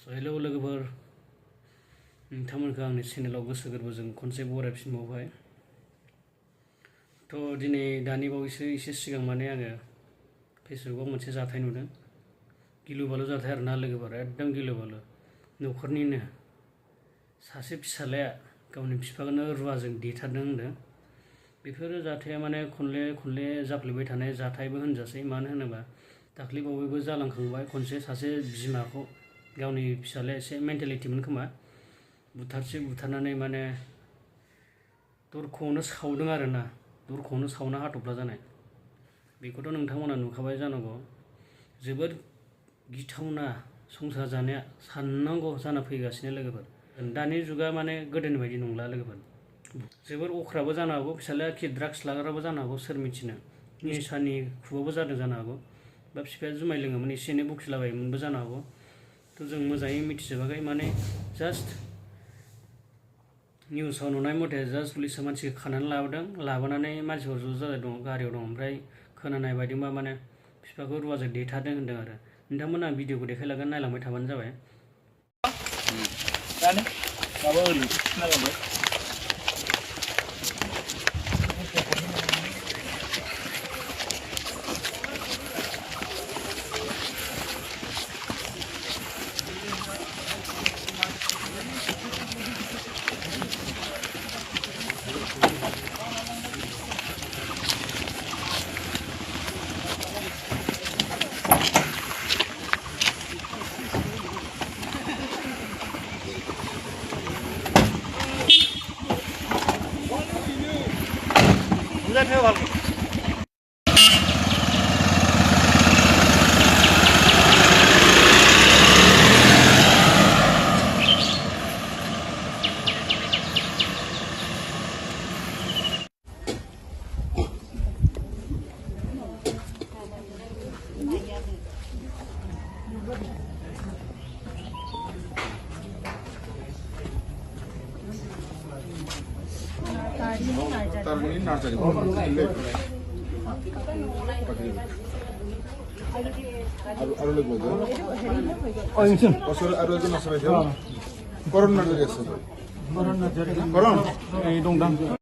Hello लोगोफोर नोंथांमोनखौ आंनि चेनेलाव गोसो गोरबोजों खनसे बरायफिनबावबाय। दिनै दानि बावैसो एसे सिगां माने आङो फेसबुकआव मोनसे जाथाय नुदों। गिलु बालु जाथाय आरोना लोगोफोर, एकदम गिलु बालु। न'खरनिनो सासे फिसालाया गावनि बिफाखौनो रुवाजों देथारदों होनदों। बेफोरो जाथाया माने खनले जाफ्लेबाय थानाय जाथायबो होनजासै। मानो होनोबा दाख्लै बावैबो जालांखांबाय खनसे सासे बिमाखौ गावनि फिसालाया एसे मेन्टेलिटिमोन खोमा बुथारनानै माने दरखौनो सावदों आरोना, दरखौनो सावना हाथफ्ला जानाय। बेखौथ' नोंथांमोना नुखाबाय जानांगौ। जोबोद गिथावना संसार जानाया साननांगौ जाना फैगासिनो लोगोफोर। दानि जुगा माने गोदोनि बायदि नंला लोगोफोर। जोबोर अख्राबो जानो हागौ, फिसालाया खि ड्राग्स लाग्राबो जानो हागौ, सोर मिथिनो। निसानि खुबाबो जादों जानो हागौ, बा बिफाया जुमाय लोङोमोन एसे एनै बखिलाबायोमोनबो जानो हागौ। जों मोजाङै मिथिजोबाखै, माने जास्ट निउसाव नुनाय मथे जास्ट पुलिसा मानसिखौ खानानै लाबोनानै मानसिफोर ज' जानाय दङ, गारियाव दं। ओमफ्राय खोनानाय बायदिबा माने बिफाखौ रुवाजों देथारदों होनदों आरो। नोंथांमोना भिडिअखौ देखायलांगोन, नायलांबाय थाबानो जाबाय। Ini nursery. Oh, ini sih. Koron nursery. Koron. Ini dong.